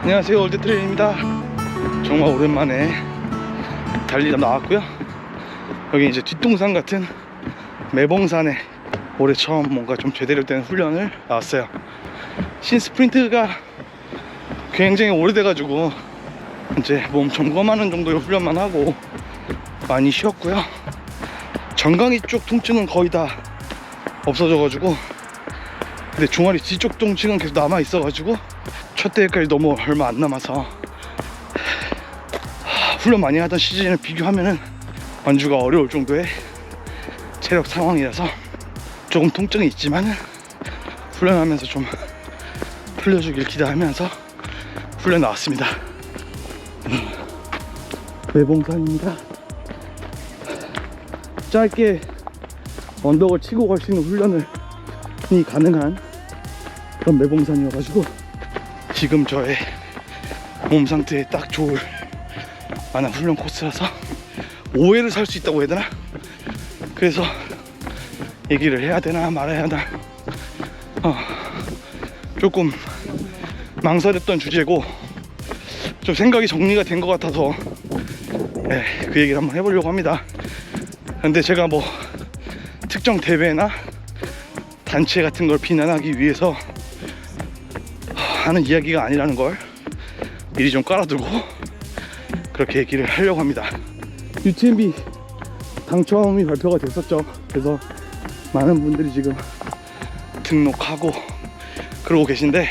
안녕하세요, 올드트레일입니다. 정말 오랜만에 달리다 나왔고요. 여기 이제 뒷동산 같은 매봉산에 올해 처음 뭔가 좀 제대로 된 훈련을 나왔어요. 신스프린트가 굉장히 오래돼가지고 이제 몸 점검하는 정도의 훈련만 하고 많이 쉬었고요. 정강이 쪽 통증은 거의 다 없어져가지고, 근데 종아리 뒤쪽 통증은 계속 남아있어가지고 첫 대회까지 너무 얼마 안 남아서 훈련 많이 하던 시즌을 비교하면은 완주가 어려울 정도의 체력 상황이라서 조금 통증이 있지만은 훈련하면서 좀 풀려주길 기대하면서 훈련 나왔습니다. 매봉산입니다. 짧게 언덕을 치고 갈 수 있는 훈련이 가능한 그런 매봉산이어가지고 지금 저의 몸 상태에 딱 좋을 만한 훈련 코스라서 오해를 살 수 있다고 해야 되나? 그래서 얘기를 해야 되나 말아야 하나 조금 망설였던 주제고, 좀 생각이 정리가 된 것 같아서 그 얘기를 한번 해보려고 합니다. 근데 제가 뭐 특정 대회나 단체 같은 걸 비난하기 위해서 하는 이야기가 아니라는 걸 미리 좀 깔아두고 그렇게 얘기를 하려고 합니다. UTMB 당첨이 발표가 됐었죠. 그래서 많은 분들이 지금 등록하고 그러고 계신데,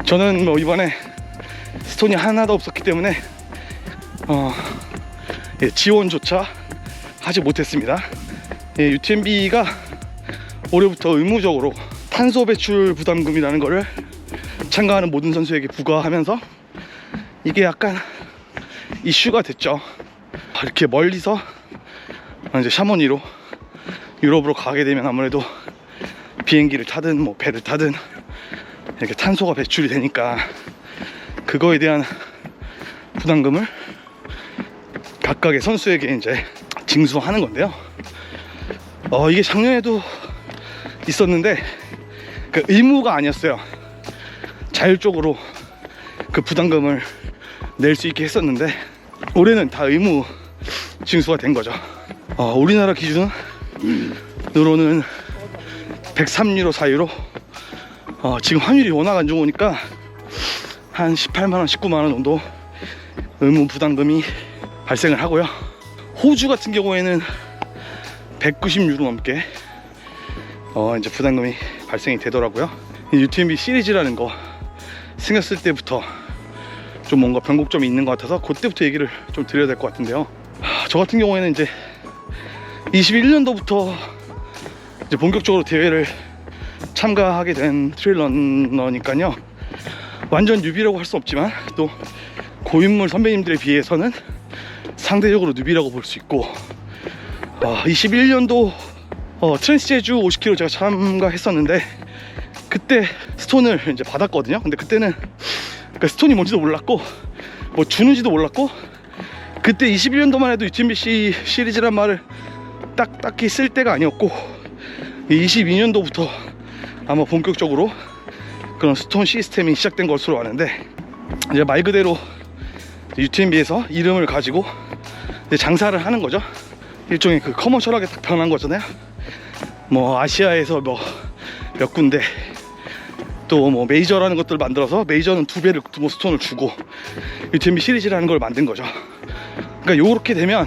저는 뭐 이번에 스톤이 하나도 없었기 때문에 지원조차 하지 못했습니다. UTMB가 올해부터 의무적으로 탄소 배출 부담금이라는 거를 참가하는 모든 선수에게 부과하면서 이게 약간 이슈가 됐죠. 이렇게 멀리서 이제 샤머니로 유럽으로 가게 되면 아무래도 비행기를 타든 뭐 배를 타든 이렇게 탄소가 배출이 되니까 그거에 대한 부담금을 각각의 선수에게 이제 징수하는 건데요. 이게 작년에도 있었는데 그 의무가 아니었어요. 자율적으로 그 부담금을 낼 수 있게 했었는데 올해는 다 의무 징수가 된 거죠. 우리나라 기준으로는 103유로 4유로, 지금 환율이 워낙 안 좋으니까 한 18만원 19만원 정도 의무 부담금이 발생을 하고요. 호주 같은 경우에는 190유로 넘게 이제 부담금이 발생이 되더라고요. UTMB 시리즈라는 거 생겼을 때부터 좀 뭔가 변곡점이 있는 것 같아서 그때부터 얘기를 좀 드려야 될 것 같은데요. 저 같은 경우에는 이제 21년도부터 이제 본격적으로 대회를 참가하게 된 트레일 러너니까요. 완전 뉴비라고 할 수 없지만 또 고인물 선배님들에 비해서는 상대적으로 뉴비라고 볼 수 있고, 21년도 트랜스 제주 50km 제가 참가했었는데 그때 스톤을 이제 받았거든요. 근데 그때는 그러니까 스톤이 뭔지도 몰랐고 뭐 주는지도 몰랐고, 그때 21년도만 해도 UTMB 시리즈란 말을 딱히 쓸 때가 아니었고 22년도부터 아마 본격적으로 그런 스톤 시스템이 시작된 것으로 아는데, 이제 말 그대로 UTMB에서 이름을 가지고 이제 장사를 하는 거죠. 일종의 그 커머셜하게 딱 변한 거잖아요. 뭐 아시아에서 뭐 몇 군데 또 뭐 메이저라는 것들을 만들어서 메이저는 2배를 뭐 스톤을 주고 UTMB 시리즈라는 걸 만든 거죠. 그러니까 요렇게 되면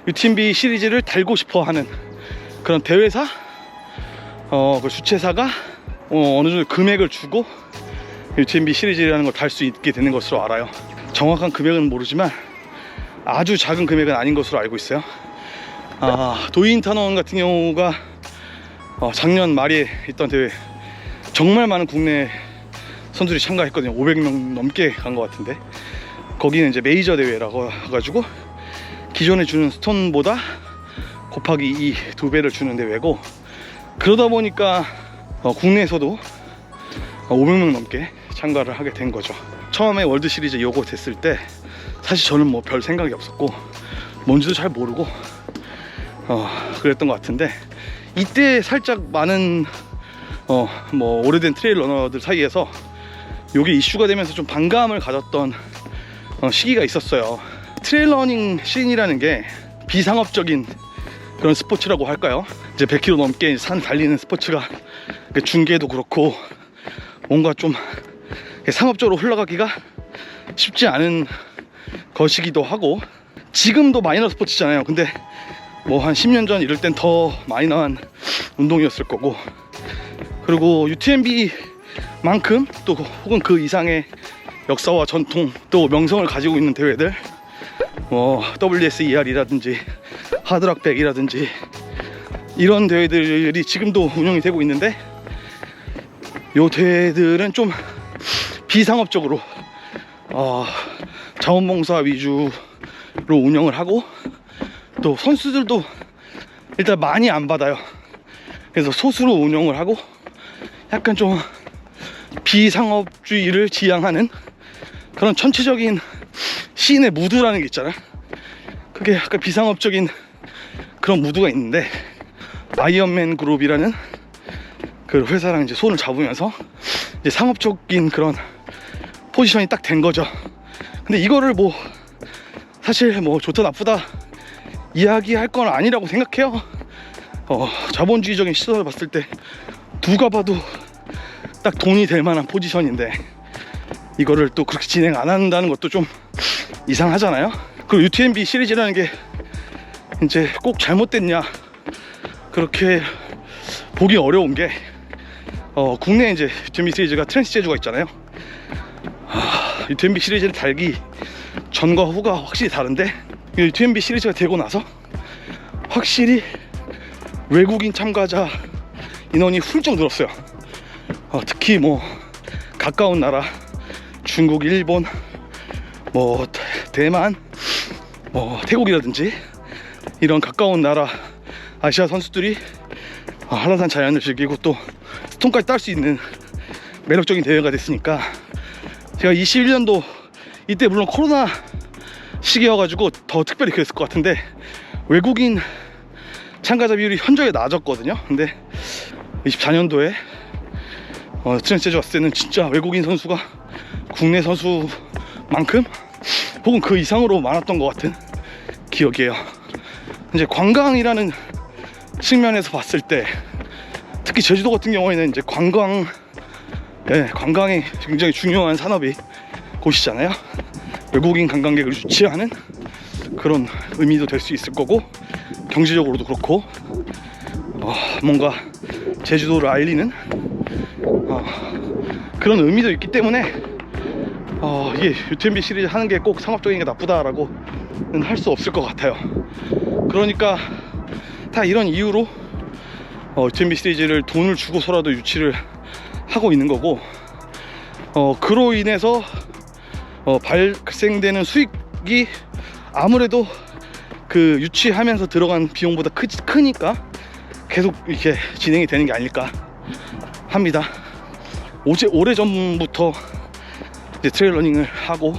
UTMB 시리즈를 달고 싶어 하는 그런 대회사, 그 주최사가 어느 정도 금액을 주고 UTMB 시리즈라는 걸 달 수 있게 되는 것으로 알아요. 정확한 금액은 모르지만 아주 작은 금액은 아닌 것으로 알고 있어요. 도이인터넌 같은 경우가 작년 말에 있던 대회 정말 많은 국내 선수들이 참가했거든요. 500명 넘게 간 것 같은데, 거기는 이제 메이저 대회라고 해가지고 기존에 주는 스톤보다 곱하기 2, 2배를 주는 대회고, 그러다 보니까 국내에서도 500명 넘게 참가를 하게 된 거죠. 처음에 월드 시리즈 요거 됐을 때 사실 저는 뭐 별 생각이 없었고 뭔지도 잘 모르고 그랬던 것 같은데, 이때 살짝 많은 뭐 오래된 트레일 러너들 사이에서 요게 이슈가 되면서 좀 반감을 가졌던 시기가 있었어요. 트레일러닝 씬이라는 게 비상업적인 그런 스포츠라고 할까요? 이제 100km 넘게 산 달리는 스포츠가 중계도 그렇고 뭔가 좀 상업적으로 흘러가기가 쉽지 않은 것이기도 하고, 지금도 마이너 스포츠잖아요. 근데 뭐 한 10년 전 이럴 땐 더 마이너한 운동이었을 거고, 그리고 UTMB만큼 또 혹은 그 이상의 역사와 전통 또 명성을 가지고 있는 대회들, 뭐 WSER이라든지 하드락 100이라든지 이런 대회들이 지금도 운영이 되고 있는데, 요 대회들은 좀 비상업적으로 자원봉사 위주로 운영을 하고, 또 선수들도 일단 많이 안 받아요. 그래서 소수로 운영을 하고 약간 좀 비상업주의를 지향하는 그런 전체적인 시인의 무드라는 게 있잖아요. 그게 약간 비상업적인 그런 무드가 있는데, 아이언맨 그룹이라는 그 회사랑 이제 손을 잡으면서 이제 상업적인 그런 포지션이 딱 된 거죠. 근데 이거를 뭐 사실 뭐 좋다 나쁘다 이야기할 건 아니라고 생각해요. 자본주의적인 시선을 봤을 때 누가 봐도 딱 돈이 될 만한 포지션인데 이거를 또 그렇게 진행 안 한다는 것도 좀 이상하잖아요. 그리고 UTMB 시리즈라는 게 이제 꼭 잘못됐냐 그렇게 보기 어려운 게, 국내에 이제 UTMB 시리즈가 트랜스 제주가 있잖아요. UTMB 시리즈를 달기 전과 후가 확실히 다른데, UTMB 시리즈가 되고 나서 확실히 외국인 참가자 인원이 훌쩍 늘었어요. 특히 뭐 가까운 나라 중국, 일본, 뭐 대만, 뭐 태국이라든지 이런 가까운 나라 아시아 선수들이 한라산 자연을 즐기고 또 스톤까지 딸 수 있는 매력적인 대회가 됐으니까, 제가 21년도 이때 물론 코로나 시기여가지고 더 특별히 그랬을 것 같은데 외국인 참가자 비율이 현저히 낮았거든요. 근데 24년도에 트랜스 제주 왔을 때는 진짜 외국인 선수가 국내 선수만큼 혹은 그 이상으로 많았던 것 같은 기억이에요. 이제 관광이라는 측면에서 봤을 때 특히 제주도 같은 경우에는 이제 관광이 굉장히 중요한 산업이 곳이잖아요. 외국인 관광객을 유치하는 그런 의미도 될 수 있을 거고, 경제적으로도 그렇고 뭔가 제주도를 알리는 그런 의미도 있기 때문에 이게 UTMB 시리즈 하는 게 꼭 상업적인 게 나쁘다라고는 할 수 없을 것 같아요. 그러니까 다 이런 이유로 UTMB 시리즈를 돈을 주고서라도 유치를 하고 있는 거고, 그로 인해서 발생되는 수익이 아무래도 그 유치하면서 들어간 비용보다 크니까 계속 이렇게 진행이 되는 게 아닐까 합니다. 오래전부터 이제 트레일 러닝을 하고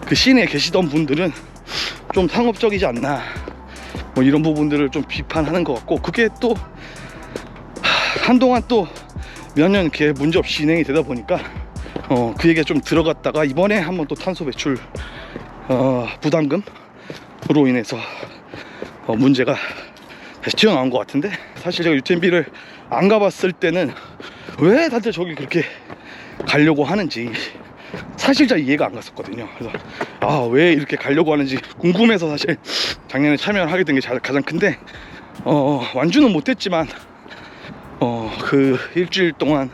그 씬에 계시던 분들은 좀 상업적이지 않나, 뭐 이런 부분들을 좀 비판하는 것 같고, 그게 또 한동안 또 몇 년 이렇게 문제없이 진행이 되다 보니까 그 얘기가 좀 들어갔다가 이번에 한번 또 탄소 배출 부담금으로 인해서 문제가 다시 튀어나온 것 같은데, 사실 제가 UTMB를 안 가봤을 때는 왜 다들 저기 그렇게 가려고 하는지 사실 잘 이해가 안 갔었거든요. 그래서 왜 이렇게 가려고 하는지 궁금해서 사실 작년에 참여를 하게 된 게 가장 큰데, 완주는 못했지만 그 일주일 동안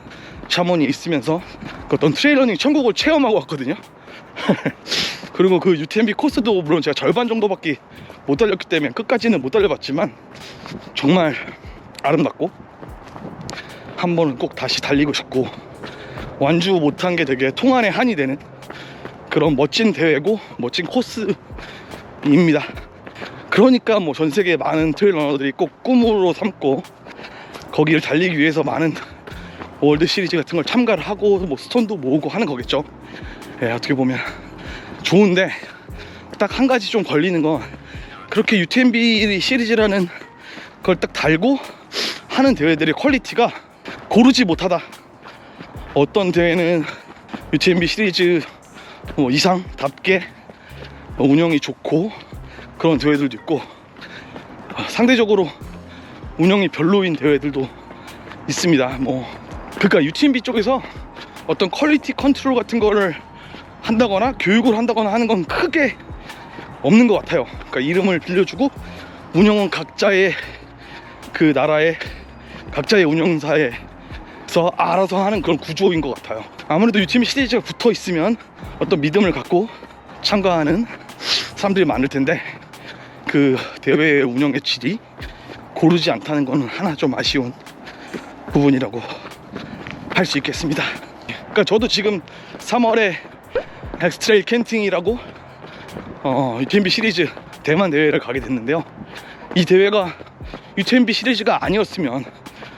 샤머니 있으면서 그 어떤 트레일러닝 천국을 체험하고 왔거든요. 그리고 그 UTMB 코스도 물론 제가 절반 정도밖에 못 달렸기 때문에 끝까지는 못 달려봤지만 정말 아름답고 한 번은 꼭 다시 달리고 싶고, 완주 못한 게 되게 통안에 한이 되는 그런 멋진 대회고 멋진 코스입니다. 그러니까 뭐 전 세계 많은 트레일러너들이 꼭 꿈으로 삼고 거기를 달리기 위해서 많은 월드 시리즈 같은 걸 참가를 하고 뭐 스톤도 모으고 하는 거겠죠. 어떻게 보면 좋은데, 딱 한 가지 좀 걸리는 건 그렇게 UTMB 시리즈라는 걸 딱 달고 하는 대회들의 퀄리티가 고르지 못하다. 어떤 대회는 UTMB 시리즈 이상답게 운영이 좋고 그런 대회들도 있고, 상대적으로 운영이 별로인 대회들도 있습니다. 그러니까 UTMB 쪽에서 어떤 퀄리티 컨트롤 같은 거를 한다거나 교육을 한다거나 하는 건 크게 없는 것 같아요. 그러니까 이름을 빌려주고 운영은 각자의 그 나라의 각자의 운영사에서 알아서 하는 그런 구조인 것 같아요. 아무래도 UTMB 시리즈가 붙어 있으면 어떤 믿음을 갖고 참가하는 사람들이 많을 텐데, 그 대회 운영의 질이 고르지 않다는 거는 하나 좀 아쉬운 부분이라고 할 수 있겠습니다. 그러니까 저도 지금 3월에 엑스트레일 캔팅이라고 UTMB 시리즈 대만 대회를 가게 됐는데요. 이 대회가 UTMB 시리즈가 아니었으면,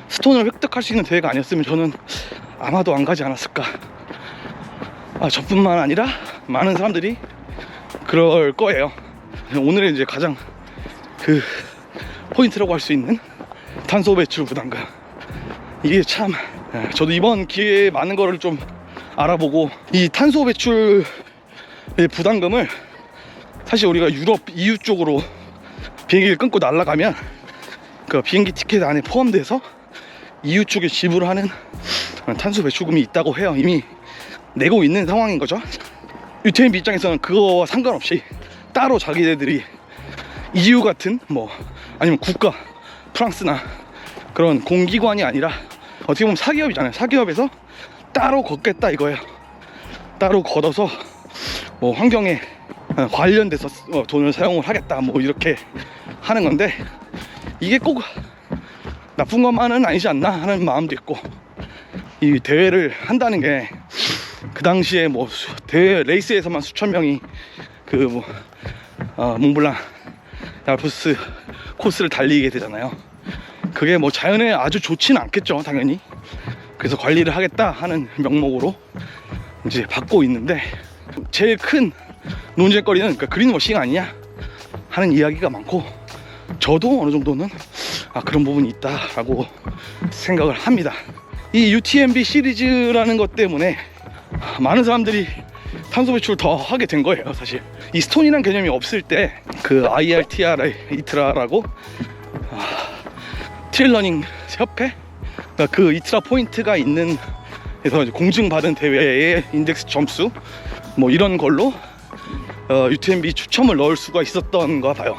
스톤을 획득할 수 있는 대회가 아니었으면 저는 아마도 안 가지 않았을까. 저뿐만 아니라 많은 사람들이 그럴 거예요. 오늘의 이제 가장 그 포인트라고 할 수 있는 탄소 배출 부담금. 이게 참 저도 이번 기회에 많은 거를 좀 알아보고, 이 탄소 배출 부담금을 사실 우리가 유럽 EU 쪽으로 비행기를 끊고 날아가면 그 비행기 티켓 안에 포함돼서 EU 쪽에 지불하는 탄소 배출금이 있다고 해요. 이미 내고 있는 상황인 거죠. UTMB 입장에서는 그거와 상관없이 따로 자기네들이 EU 같은 아니면 국가, 프랑스나 그런 공기관이 아니라 어떻게 보면 사기업이잖아요. 사기업에서 따로 걷겠다 이거예요. 따로 걷어서 환경에 관련돼서 돈을 사용을 하겠다 이렇게 하는 건데, 이게 꼭 나쁜 것만은 아니지 않나 하는 마음도 있고, 이 대회를 한다는 게 그 당시에 대회 레이스에서만 수천 명이 그 몽블랑 알프스 코스를 달리게 되잖아요. 그게 자연에 아주 좋지는 않겠죠, 당연히. 그래서 관리를 하겠다 하는 명목으로 이제 받고 있는데, 제일 큰 논쟁거리는 그러니까 그린워싱 아니냐 하는 이야기가 많고, 저도 어느 정도는 그런 부분이 있다라고 생각을 합니다. 이 UTMB 시리즈라는 것 때문에 많은 사람들이 탄소 배출을 더 하게 된 거예요. 사실 이 스톤이란 개념이 없을 때 그 IRTR라고 트레일러닝 협회, 그 이트라 포인트가 있는 그래서 이제 공증받은 대회의 인덱스 점수 이런 걸로 UTMB 추첨을 넣을 수가 있었던가 봐요.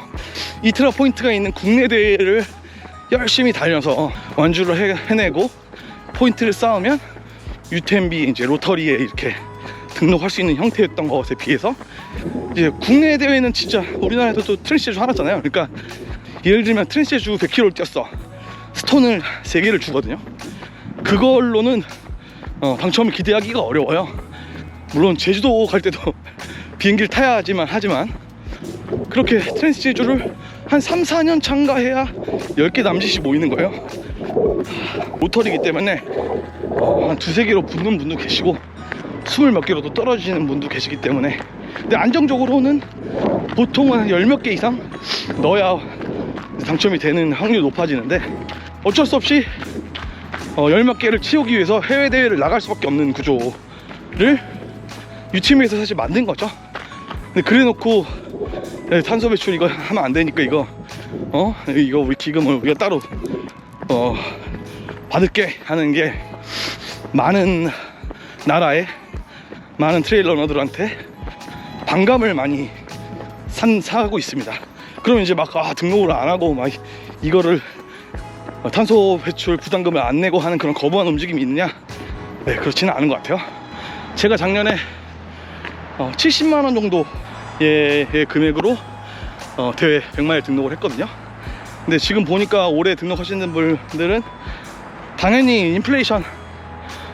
이트라 포인트가 있는 국내 대회를 열심히 달려서 완주를 해내고 포인트를 쌓으면 UTMB 이제 로터리에 이렇게 등록할 수 있는 형태였던 것에 비해서, 이제 국내 대회는 진짜 우리나라에도 트랜스제주 하나잖아요. 그러니까 예를 들면 트랜스제주 100km를 뛰었어. 스톤을 3개를 주거든요. 그걸로는 당첨을 기대하기가 어려워요. 물론 제주도 갈 때도 비행기를 타야지만 하지만, 그렇게 트랜스제주를 한 3-4년 참가해야 10개 남짓이 모이는 거예요. 로터리이기 때문에 한 2-3개로 붙는 분도 계시고 20몇 개로도 떨어지는 분도 계시기 때문에, 근데 안정적으로는 보통은 한 10몇 개 이상 넣어야 당첨이 되는 확률이 높아지는데, 어쩔 수 없이 10몇 개를 치우기 위해서 해외 대회를 나갈 수밖에 없는 구조를 UTMB에서 사실 만든 거죠. 근데 그래 놓고 탄소 배출 이거 하면 안 되니까 이거 우리 기금을 우리가 따로 받을게 하는 게 많은 나라의 많은 트레일러너들한테 반감을 많이 사고 있습니다. 그러면 이제 등록을 안 하고 이거를 탄소 배출 부담금을 안 내고 하는 그런 거부한 움직임이 있느냐? 네, 그렇지는 않은 것 같아요. 제가 작년에 70만원 정도의 금액으로 대회 100마일 등록을 했거든요. 근데 지금 보니까 올해 등록하시는 분들은 당연히 인플레이션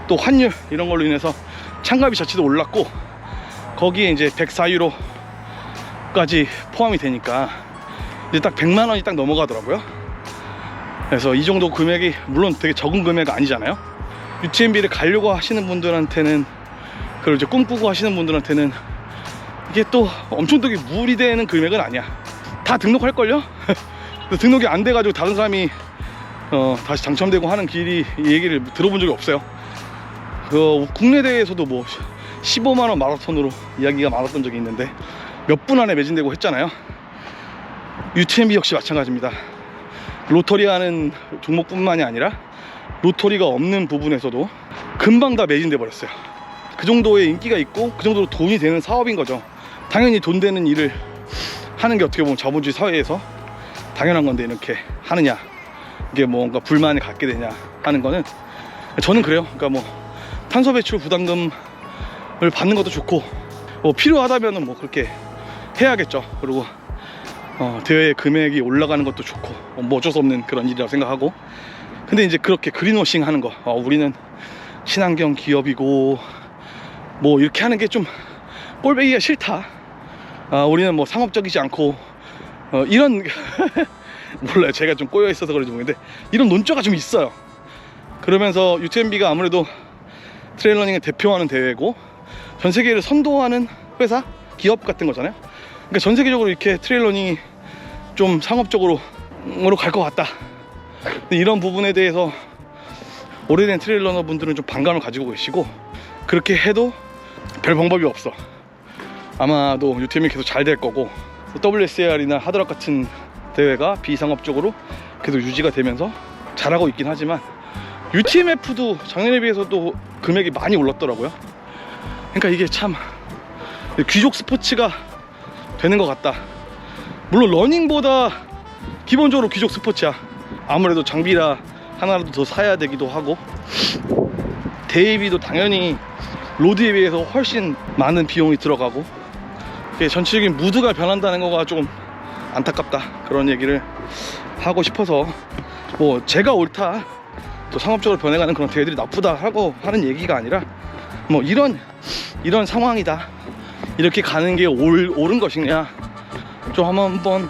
또 환율 이런 걸로 인해서 참가비 자체도 올랐고, 거기에 이제 104유로까지 포함이 되니까 이제 딱 100만원이 딱 넘어가더라고요. 그래서 이 정도 금액이 물론 되게 적은 금액 아니잖아요. UTMB를 가려고 하시는 분들한테는, 그리고 이제 꿈꾸고 하시는 분들한테는 이게 또 엄청나게 무리 되는 금액은 아니야. 다 등록할걸요? 등록이 안 돼가지고 다른 사람이 다시 당첨되고 하는 얘기를 들어본 적이 없어요. 국내 대회에서도 15만원 마라톤으로 이야기가 많았던 적이 있는데 몇 분 안에 매진되고 했잖아요. UTMB 역시 마찬가지입니다. 로터리 하는 종목뿐만이 아니라 로터리가 없는 부분에서도 금방 다 매진돼 버렸어요. 그 정도의 인기가 있고 그 정도로 돈이 되는 사업인 거죠. 당연히 돈 되는 일을 하는 게 어떻게 보면 자본주의 사회에서 당연한 건데 이렇게 하느냐, 이게 뭔가 불만을 갖게 되냐 하는 거는, 저는 그래요. 그러니까 뭐 탄소 배출 부담금을 받는 것도 좋고, 뭐 필요하다면은 뭐 그렇게 해야겠죠. 그리고 대회 금액이 올라가는 것도 좋고, 뭐 어쩔 수 없는 그런 일이라고 생각하고. 근데 이제 그렇게 그린워싱 하는 거, 우리는 친환경 기업이고 뭐 이렇게 하는 게 좀 꼴배기가 싫다. 우리는 뭐 상업적이지 않고 이런 몰라요, 제가 좀 꼬여 있어서 그런지 모르겠는데 이런 논조가 좀 있어요. 그러면서 UTMB가 아무래도 트레일러닝을 대표하는 대회고 전 세계를 선도하는 회사, 기업 같은 거잖아요. 그러니까 전 세계적으로 이렇게 트레일러닝이 좀 상업적으로 갈 것 같다. 근데 이런 부분에 대해서 오래된 트레일러너 분들은 좀 반감을 가지고 계시고, 그렇게 해도 별 방법이 없어. 아마도 UTM이 계속 잘 될 거고, WSR이나 하드락 같은 대회가 비상업적으로 계속 유지가 되면서 잘하고 있긴 하지만 UTMF도 작년에 비해서도 금액이 많이 올랐더라고요. 그러니까 이게 참 귀족 스포츠가 되는 것 같다. 물론 러닝보다 기본적으로 귀족 스포츠야. 아무래도 장비라 하나라도 더 사야 되기도 하고, 대회비도 당연히 로드에 비해서 훨씬 많은 비용이 들어가고, 전체적인 무드가 변한다는 거가 조금 안타깝다, 그런 얘기를 하고 싶어서, 뭐 제가 옳다, 또 상업적으로 변해가는 그런 대회들이 나쁘다 하고 하는 얘기가 아니라, 뭐 이런 상황이다, 이렇게 가는 게 옳은 것이냐, 좀 한번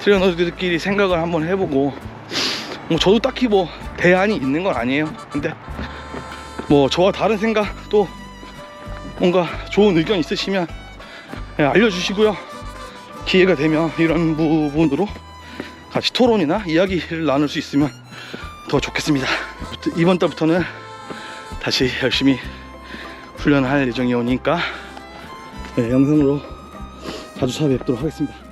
트레이너들끼리 생각을 한번 해보고, 뭐 저도 딱히 뭐 대안이 있는 건 아니에요. 근데 뭐 저와 다른 생각, 또 뭔가 좋은 의견 있으시면 알려주시고요. 기회가 되면 이런 부분으로 같이 토론이나 이야기를 나눌 수 있으면 더 좋겠습니다. 이번 달부터는 다시 열심히 훈련할 예정이오니까 영상으로 자주 찾아뵙도록 하겠습니다.